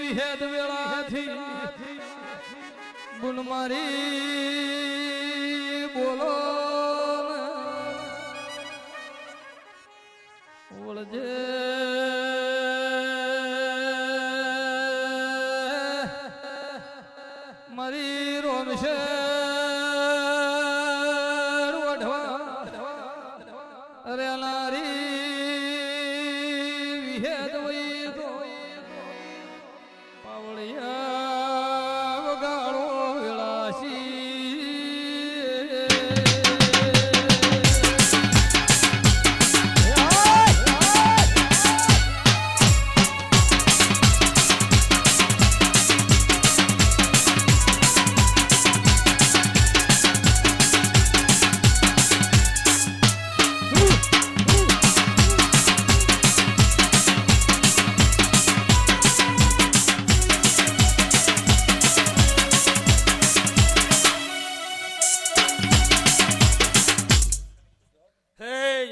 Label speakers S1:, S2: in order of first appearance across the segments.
S1: વિહેદ વેળાથી બુન મારી બોલો ઓળજે મારી રોમશે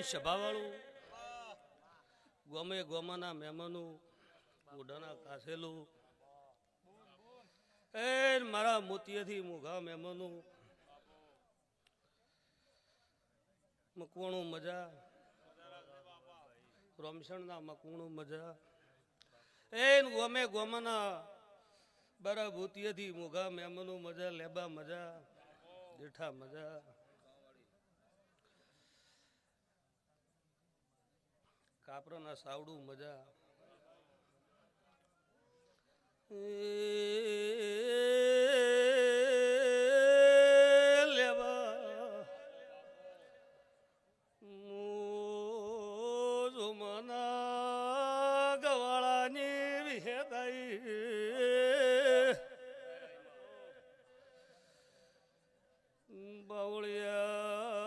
S2: સભાવાળું ગમે ગોમાના મહેમાનો ઓઢાના કાસેલું એ મારા મોતિયાથી મોઘા મહેમાનો મકવાણું મજા રોમસણના મકવાણું મજા એ ગમે ગોમાના બરા ભૂતિયાથી મોઘા મહેમાનો મજા લેબા મજા જેઠા મજા કાપરાના સાવડું મજા લેવા મોજોમાના ગવાળાની વિહેદાઈ બાવળિયા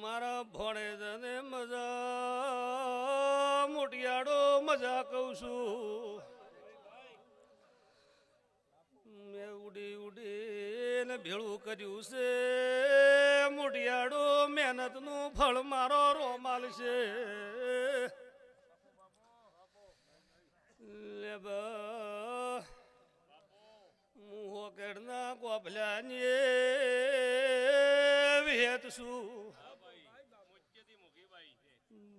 S2: મારા ભોળે જને મજા મોટિયાડો મજા કહું છું મેં ઉડી ઉડીને ભેળું કર્યું છે મોટિયાડો મહેનતનું ફળ મારો રોમાલ છે લેબા મુહો કેડના કોપલાની વિહેત છું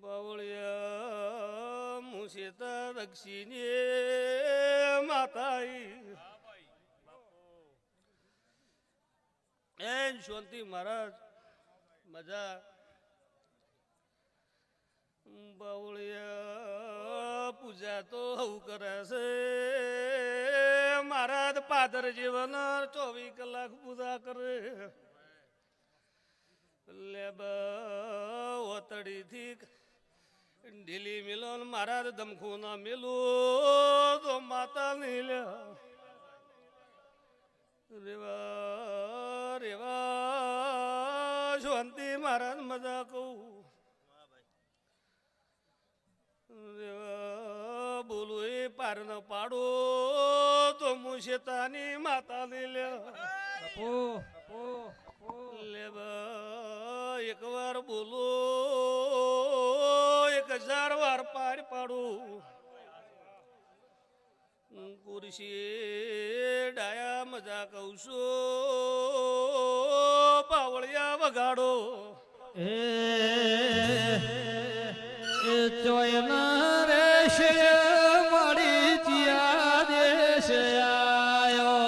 S2: બાવળિયા મુસીતા દક્ષિણે માતાઈ એન શાંતિ મહારાજ મજા બાવળિયા પૂજા તો હવું કરે છે મહારાજ પાદર જીવન 24 કલાક પૂજા કરે લેબા ઓતડીથી ઢીલી મિલો મહારાજ દમખું ના મિલું તો માતા નહીં રેવા રેવા શાંતિ મહારાજ મજા કહું રેવા બોલું એ પાર ન પાડો તો હું શેતાની માતા નહીં લેવા એક વાર બોલો 1000 વાર પાર પાડું કુરશી ડાયા મજા કહું છું પાવળિયા વગાડો
S1: એ ચોયના રેશે મારી જીયા દેશ આયો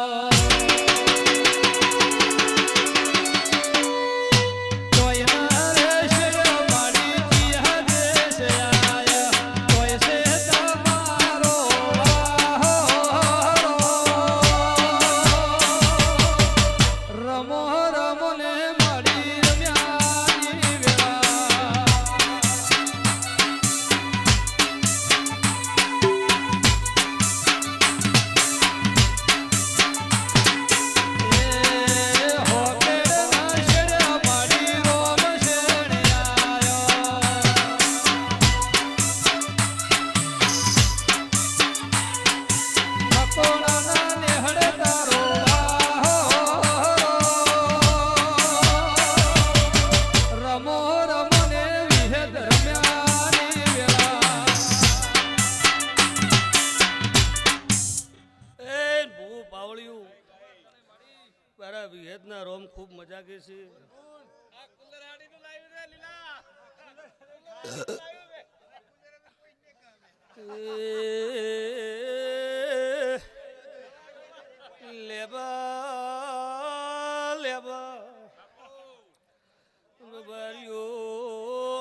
S2: વિહેદના રોમ ખૂબ મજા કે છે લેબા લેબા બારીઓ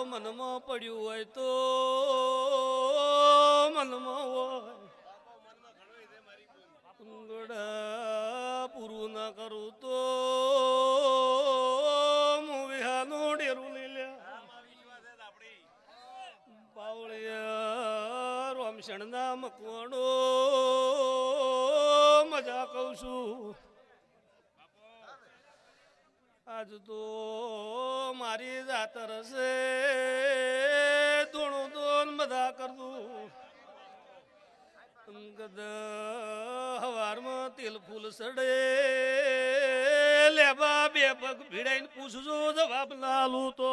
S2: મનમાં પડ્યું હોય તો મનમાં હોય ગોડા પૂરું ના કરું તો હું વિહાનું ડેરું લઈ લ્યા પાવળિયા રોમશણના મકવાણો મજા કહું છું આજ તો મારી જાતર છે ધૂણું દોન બધા કરતું ગદ હવારમાં તેલ ફૂલ સડે લેબા બે પગ ભીડાઈને પૂછજો જવાબ ના આલું તો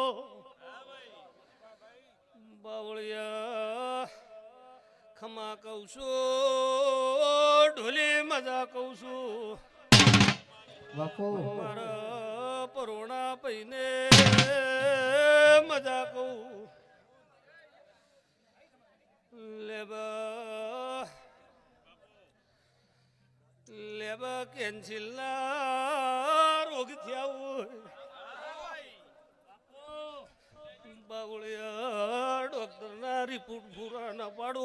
S2: બાવળિયા ખમા કહું છું ઢોલી મજા કહું છું મારા પરોણા પૈને મજા કહું લેબા લેબા કેન્સિલ ના રોગ થયા હોય બાવળિયા ડોક્ટર ના રિપોર્ટ પૂરા ના પાડો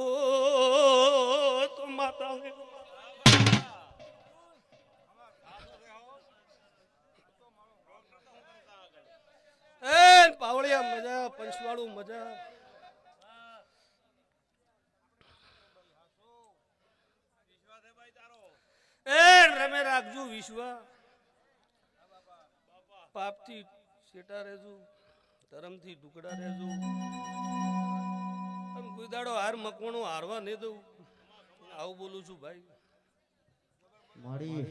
S2: તો માતા પાવળિયા મજા પંચવાળું મજા એ રમે રાખજો વિશ્વ પાપથી સેટા રહેજો ધરમથી ટુકડા રહેજો અને કોઈ દાડો હાર મકવાણો હારવા નહીં દઉં આવું બોલું છું ભાઈ
S3: મારી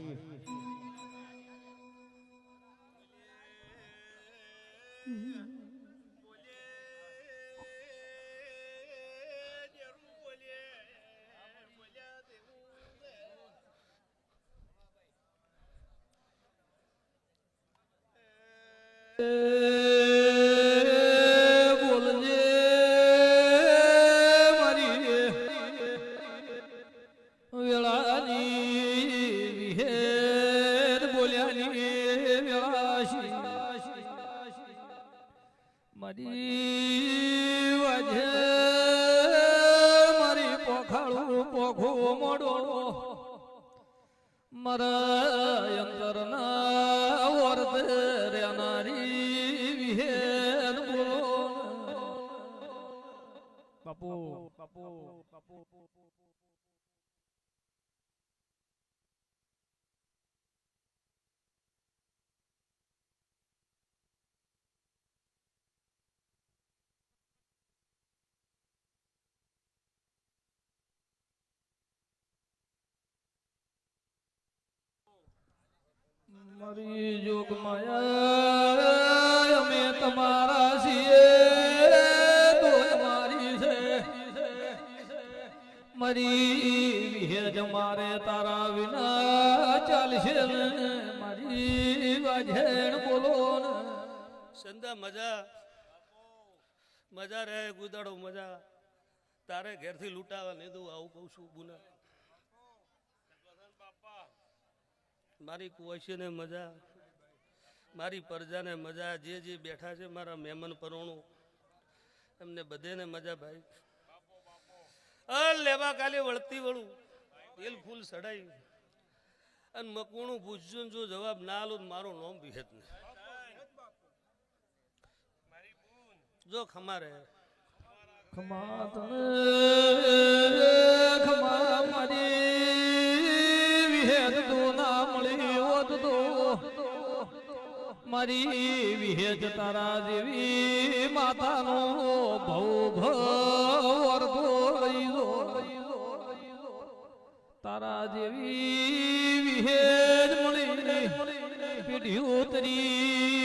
S1: બોલજે મારી વેળાની વિહેર બોલ્યાની વેળાશી મારી વાજે મારી પોખાળું પોખો મોડો મારા અંતરના વર્ત રેનારી વિહેર બોલો બાપુ બાપુ બાપુ મારી જોગ માયા અમે તમારા છીએ તો મારી છે મારી વિહેજ મારે તારા વિના ચાલશે ને મારી વાજેણ બોલો ને
S2: સંદા મજા મજા રહે ગુદાડો મજા તારે ઘેરથી લૂંટાવા નહીં દઉં આવું કહું છું ગુના મારી કુવાશીને મજા મારી પરજાને મજા જે જે બેઠા છે મારા મહેમાન પરોણું એમને બધેને મજા ભાઈ લેવા કાલે વળતી વળું તેલ ફૂલ સડાઈ અને મકવાણું પૂછજો જો જવાબ ના આલો મારું નામ વિહેત ને જો ખમા રહે
S1: ખમા તને ખમા મારી વિહેદ તો ના મળી હોત તો મારી વિહેદ તારા દેવી માતાનો ભવ ભવ લઈ દો તારા દેવી વિહેદ મળી પેઢી ઉતરી